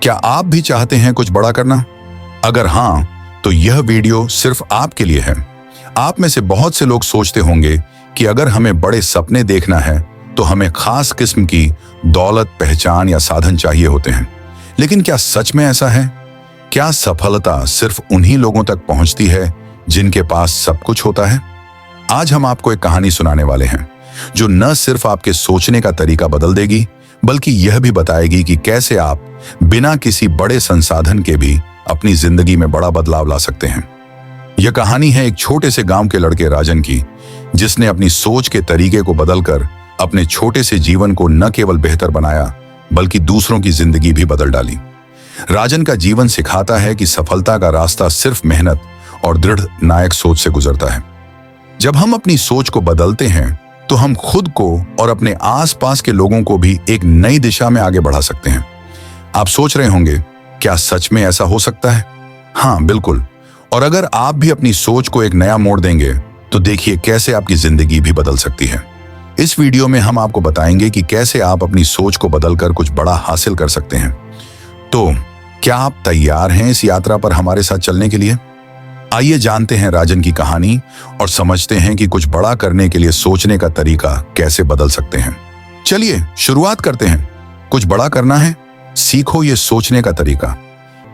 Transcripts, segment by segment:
क्या आप भी चाहते हैं कुछ बड़ा करना? अगर हाँ, तो यह वीडियो सिर्फ आपके लिए है। आप में से बहुत से लोग सोचते होंगे कि अगर हमें बड़े सपने देखना है तो हमें खास किस्म की दौलत, पहचान या साधन चाहिए होते हैं। लेकिन क्या सच में ऐसा है? क्या सफलता सिर्फ उन्हीं लोगों तक पहुंचती है जिनके पास सब कुछ होता है? आज हम आपको एक कहानी सुनाने वाले हैं जो न सिर्फ आपके सोचने का तरीका बदल देगी, बल्कि यह भी बताएगी कि कैसे आप बिना किसी बड़े संसाधन के भी अपनी जिंदगी में बड़ा बदलाव ला सकते हैं। यह कहानी है एक छोटे से गांव के लड़के राजन की, जिसने अपनी सोच के तरीके को बदलकर अपने छोटे से जीवन को न केवल बेहतर बनाया, बल्कि दूसरों की जिंदगी भी बदल डाली। राजन का जीवन सिखाता है कि सफलता का रास्ता सिर्फ मेहनत और दृढ़ नायक सोच से गुजरता है। जब हम अपनी सोच को बदलते हैं तो हम खुद को और अपने आसपास के लोगों को भी एक नई दिशा में आगे बढ़ा सकते हैं। आप सोच रहे होंगे, क्या सच में ऐसा हो सकता है? हाँ, बिल्कुल। और अगर आप भी अपनी सोच को एक नया मोड़ देंगे तो देखिए कैसे आपकी जिंदगी भी बदल सकती है। इस वीडियो में हम आपको बताएंगे कि कैसे आप अपनी सोच को बदलकर कुछ बड़ा हासिल कर सकते हैं। तो क्या आप तैयार हैं इस यात्रा पर हमारे साथ चलने के लिए? आइए जानते हैं राजन की कहानी और समझते हैं कि कुछ बड़ा करने के लिए सोचने का तरीका कैसे बदल सकते हैं। चलिए शुरुआत करते हैं। कुछ बड़ा करना है, सीखो ये सोचने का तरीका।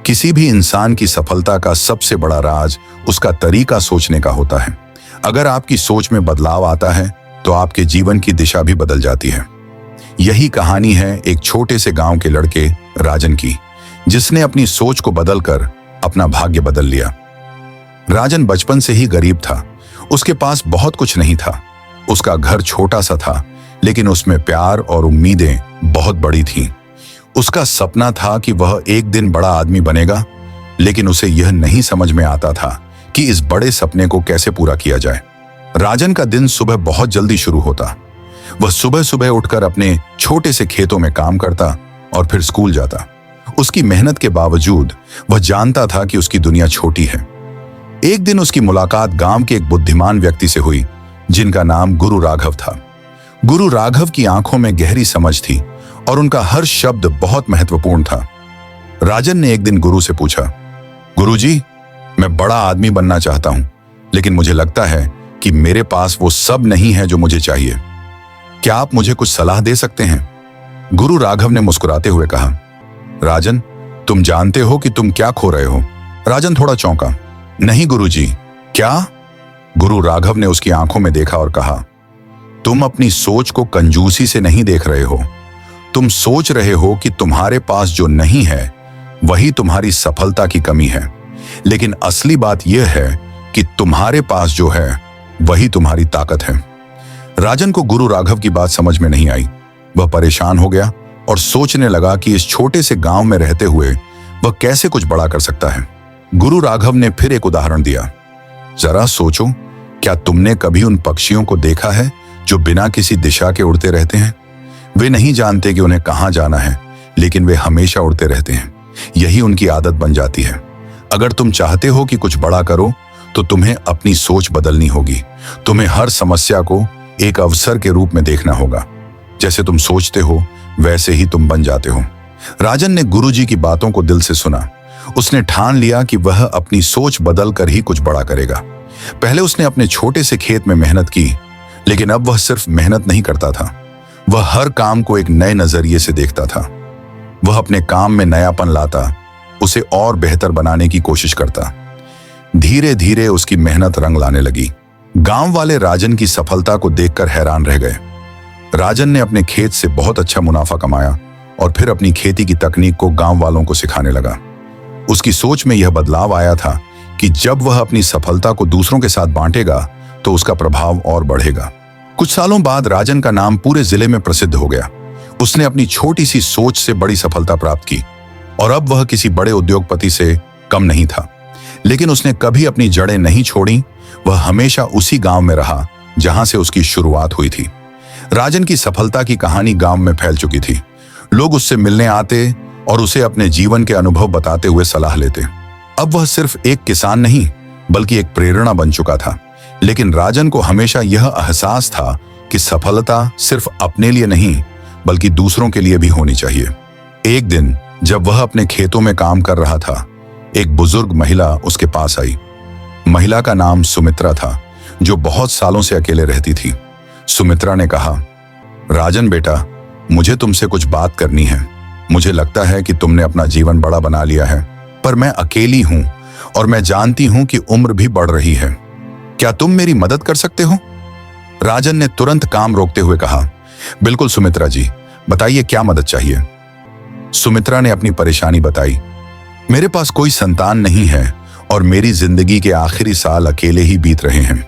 किसी भी इंसान की सफलता का सबसे बड़ा राज उसका तरीका सोचने का होता है। अगर आपकी सोच में बदलाव आता है तो आपके जीवन की दिशा भी बदल जाती है। यही कहानी है एक छोटे से गांव के लड़के राजन की, जिसने अपनी सोच को बदलकर अपना भाग्य बदल लिया। राजन बचपन से ही गरीब था। उसके पास बहुत कुछ नहीं था। उसका घर छोटा सा था, लेकिन उसमें प्यार और उम्मीदें बहुत बड़ी थीं। उसका सपना था कि वह एक दिन बड़ा आदमी बनेगा, लेकिन उसे यह नहीं समझ में आता था कि इस बड़े सपने को कैसे पूरा किया जाए। राजन का दिन सुबह बहुत जल्दी शुरू होता। वह सुबह सुबह उठकर अपने छोटे से खेतों में काम करता और फिर स्कूल जाता। उसकी मेहनत के बावजूद वह जानता था कि उसकी दुनिया छोटी है। एक दिन उसकी मुलाकात गांव के एक बुद्धिमान व्यक्ति से हुई, जिनका नाम गुरु राघव था। गुरु राघव की आंखों में गहरी समझ थी और उनका हर शब्द बहुत महत्वपूर्ण था। राजन ने एक दिन गुरु से पूछा, गुरुजी, मैं बड़ा आदमी बनना चाहता हूं, लेकिन मुझे लगता है कि मेरे पास वो सब नहीं है जो मुझे चाहिए। क्या आप मुझे कुछ सलाह दे सकते हैं? गुरु राघव ने मुस्कुराते हुए कहा, राजन, तुम जानते हो कि तुम क्या खो रहे हो? राजन थोड़ा चौंका। नहीं गुरुजी, क्या? गुरु राघव ने उसकी आंखों में देखा और कहा, तुम अपनी सोच को कंजूसी से नहीं देख रहे हो। तुम सोच रहे हो कि तुम्हारे पास जो नहीं है वही तुम्हारी सफलता की कमी है, लेकिन असली बात यह है कि तुम्हारे पास जो है वही तुम्हारी ताकत है। राजन को गुरु राघव की बात समझ में नहीं आई। वह परेशान हो गया और सोचने लगा कि इस छोटे से गांव में रहते हुए वह कैसे कुछ बड़ा कर सकता है। गुरु राघव ने फिर एक उदाहरण दिया, जरा सोचो, क्या तुमने कभी उन पक्षियों को देखा है जो बिना किसी दिशा के उड़ते रहते हैं? वे नहीं जानते कि उन्हें कहां जाना है, लेकिन वे हमेशा उड़ते रहते हैं। यही उनकी आदत बन जाती है। अगर तुम चाहते हो कि कुछ बड़ा करो तो तुम्हें अपनी सोच बदलनी होगी। तुम्हें हर समस्या को एक अवसर के रूप में देखना होगा। जैसे तुम सोचते हो वैसे ही तुम बन जाते हो। राजन ने गुरुजी की बातों को दिल से सुना। उसने ठान लिया कि वह अपनी सोच बदल कर ही कुछ बड़ा करेगा। पहले उसने अपने छोटे से खेत में मेहनत की, लेकिन अब वह सिर्फ मेहनत नहीं करता था। वह हर काम को एक नए नजरिए से देखता था। वह अपने काम में नयापन लाता, उसे और बेहतर बनाने की कोशिश करता। धीरे धीरे उसकी मेहनत रंग लाने लगी। गांव वाले राजन की सफलता को देखकर हैरान रह गए। राजन ने अपने खेत से बहुत अच्छा मुनाफा कमाया और फिर अपनी खेती की तकनीक को गांव वालों को सिखाने लगा। उसकी सोच में यह बदलाव आया था कि जब वह अपनी सफलता को दूसरों के साथ बांटेगा तो उसका प्रभाव और बढ़ेगा। कुछ सालों बाद राजन का नाम पूरे जिले में प्रसिद्ध हो गया। उसने अपनी छोटी सी सोच से बड़ी सफलता प्राप्त की और अब वह किसी बड़े उद्योगपति से कम नहीं था। लेकिन उसने कभी अपनी जड़ें नहीं छोड़ी। वह हमेशा उसी गांव में रहा जहां से उसकी शुरुआत हुई थी। राजन की सफलता की कहानी गांव में फैल चुकी थी। लोग उससे मिलने आते और उसे अपने जीवन के अनुभव बताते हुए सलाह लेते। अब वह सिर्फ एक किसान नहीं, बल्कि एक प्रेरणा बन चुका था। लेकिन राजन को हमेशा यह एहसास था कि सफलता सिर्फ अपने लिए नहीं, बल्कि दूसरों के लिए भी होनी चाहिए। एक दिन जब वह अपने खेतों में काम कर रहा था, एक बुजुर्ग महिला उसके पास आई। महिला का नाम सुमित्रा था, जो बहुत सालों से अकेले रहती थी। सुमित्रा ने कहा, राजन बेटा, मुझे तुमसे कुछ बात करनी है। मुझे लगता है कि तुमने अपना जीवन बड़ा बना लिया है, पर मैं अकेली हूं और मैं जानती हूं कि उम्र भी बढ़ रही है। क्या तुम मेरी मदद कर सकते हो? राजन ने तुरंत काम रोकते हुए कहा, बिल्कुल सुमित्रा जी, बताइए क्या मदद चाहिए। सुमित्रा ने अपनी परेशानी बताई। मेरे पास कोई संतान नहीं है और मेरी जिंदगी के आखिरी साल अकेले ही बीत रहे हैं।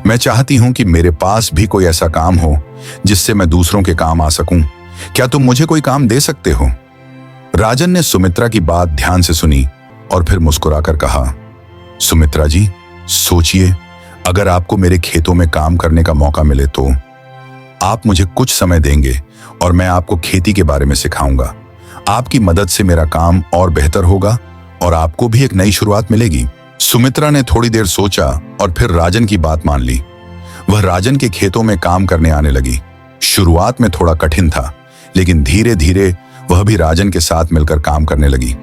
मैं चाहती हूं कि मेरे पास भी कोई ऐसा काम हो जिससे मैं दूसरों के काम आ सकूं। क्या तुम मुझे कोई काम दे सकते हो? राजन ने सुमित्रा की बात ध्यान से सुनी और फिर मुस्कुराकर कहा, सुमित्रा जी, सोचिए, अगर आपको मेरे खेतों में काम करने का मौका मिले तो आप मुझे कुछ समय देंगे और मैं आपको खेती के बारे में सिखाऊंगा। आपकी मदद से मेरा काम और बेहतर होगा और आपको भी एक नई शुरुआत मिलेगी। सुमित्रा ने थोड़ी देर सोचा और फिर राजन की बात मान ली। वह राजन के खेतों में काम करने आने लगी। शुरुआत में थोड़ा कठिन था, लेकिन धीरे धीरे वह भी राजन के साथ मिलकर काम करने लगी।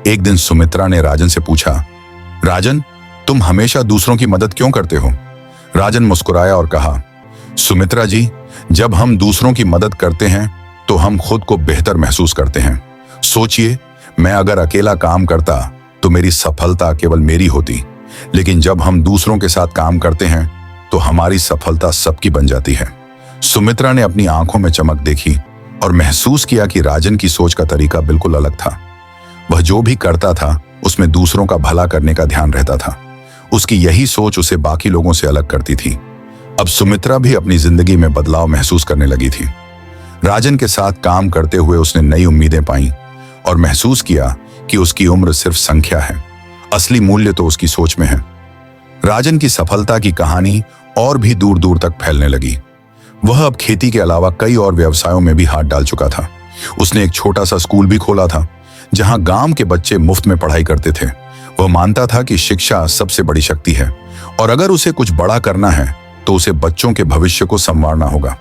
एक दिन सुमित्रा ने राजन से पूछा, राजन, तुम हमेशा दूसरों की मदद क्यों करते हो? राजन मुस्कुराया और कहा, सुमित्रा जी, जब हम दूसरों की मदद करते हैं तो हम खुद को बेहतर महसूस करते हैं। सोचिए, मैं अगर अकेला काम करता तो मेरी सफलता केवल मेरी होती, लेकिन जब हम दूसरों के साथ काम करते हैं तो हमारी सफलता सबकी बन जाती है। सुमित्रा ने अपनी आंखों में चमक देखी और महसूस किया कि राजन की सोच का तरीका बिल्कुल अलग था। वह जो भी करता था उसमें दूसरों का भला करने का ध्यान रहता था। उसकी यही सोच उसे बाकी लोगों से अलग करती थी। अब सुमित्रा भी अपनी जिंदगी में बदलाव महसूस करने लगी थी। राजन के साथ काम करते हुए उसने नई उम्मीदें पाई और महसूस किया कि उसकी उम्र सिर्फ संख्या है, असली मूल्य तो उसकी सोच में है। राजन की सफलता की कहानी और भी दूर दूर तक फैलने लगी। वह अब खेती के अलावा कई और व्यवसायों में भी हाथ डाल चुका था। उसने एक छोटा सा स्कूल भी खोला था, जहां गांव के बच्चे मुफ्त में पढ़ाई करते थे। वह मानता था कि शिक्षा सबसे बड़ी शक्ति है और अगर उसे कुछ बड़ा करना है तो उसे बच्चों के भविष्य को संवारना होगा।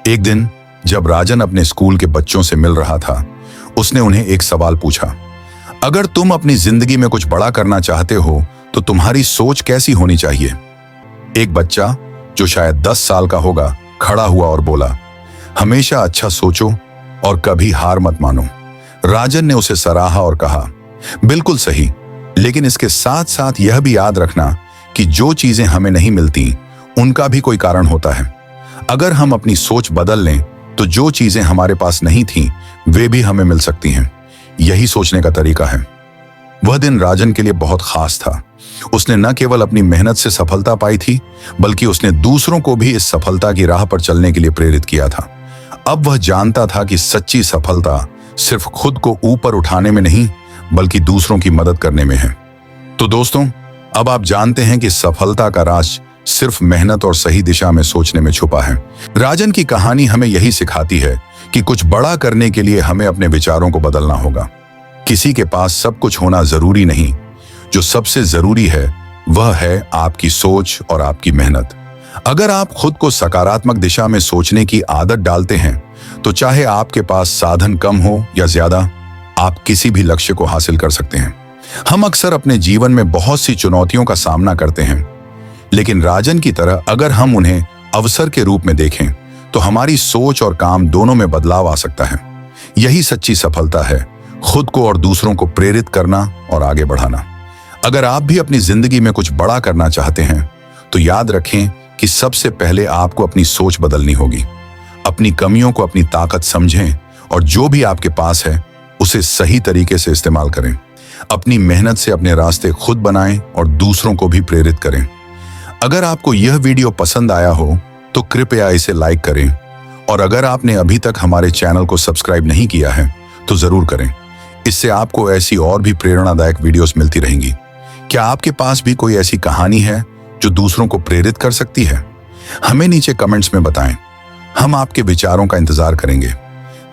एक दिन जब राजन अपने स्कूल के बच्चों से मिल रहा था, उसने उन्हें एक सवाल पूछा, अगर तुम अपनी जिंदगी में कुछ बड़ा करना चाहते हो तो तुम्हारी सोच कैसी होनी चाहिए? एक बच्चा, जो शायद 10 साल का होगा, खड़ा हुआ और बोला, हमेशा अच्छा सोचो और कभी हार मत मानो। राजन ने उसे सराहा और कहा, बिल्कुल सही, लेकिन इसके साथ साथ यह भी याद रखना कि जो चीजें हमें नहीं मिलती उनका भी कोई कारण होता है। अगर हम अपनी सोच बदल लें तो जो चीजें हमारे पास नहीं थीं वे भी हमें मिल सकती हैं। यही सोचने का तरीका है। वह दिन राजन के लिए बहुत खास था। उसने न केवल अपनी मेहनत से सफलता पाई थी, बल्कि उसने दूसरों को भी इस सफलता की राह पर चलने के लिए प्रेरित किया था। अब वह जानता था कि सच्ची सफलता सिर्फ खुद को ऊपर उठाने में नहीं, बल्कि दूसरों की मदद करने में है। तो दोस्तों, अब आप जानते हैं कि सफलता का राज सिर्फ मेहनत और सही दिशा में सोचने में छुपा है। राजन की कहानी हमें यही सिखाती है कि कुछ बड़ा करने के लिए हमें अपने विचारों को बदलना होगा। किसी के पास सब कुछ होना जरूरी नहीं। जो सबसे जरूरी है वह है आपकी सोच और आपकी मेहनत। अगर आप खुद को सकारात्मक दिशा में सोचने की आदत डालते हैं तो चाहे आपके पास साधन कम हो या ज्यादा, आप किसी भी लक्ष्य को हासिल कर सकते हैं। हम अक्सर अपने जीवन में बहुत सी चुनौतियों का सामना करते हैं, लेकिन राजन की तरह अगर हम उन्हें अवसर के रूप में देखें तो हमारी सोच और काम दोनों में बदलाव आ सकता है। यही सच्ची सफलता है, खुद को और दूसरों को प्रेरित करना और आगे बढ़ाना। अगर आप भी अपनी जिंदगी में कुछ बड़ा करना चाहते हैं तो याद रखें कि सबसे पहले आपको अपनी सोच बदलनी होगी। अपनी कमियों को अपनी ताकत समझें और जो भी आपके पास है उसे सही तरीके से इस्तेमाल करें। अपनी मेहनत से अपने रास्ते खुद बनाएं और दूसरों को भी प्रेरित करें। अगर आपको यह वीडियो पसंद आया हो तो कृपया इसे लाइक करें और अगर आपने अभी तक हमारे चैनल को सब्सक्राइब नहीं किया है तो जरूर करें। इससे आपको ऐसी और भी प्रेरणादायक वीडियोस मिलती रहेंगी। क्या आपके पास भी कोई ऐसी कहानी है जो दूसरों को प्रेरित कर सकती है? हमें नीचे कमेंट्स में बताएं। हम आपके विचारों का इंतजार करेंगे।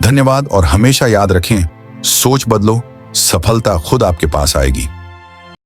धन्यवाद और हमेशा याद रखें, सोच बदलो, सफलता खुद आपके पास आएगी।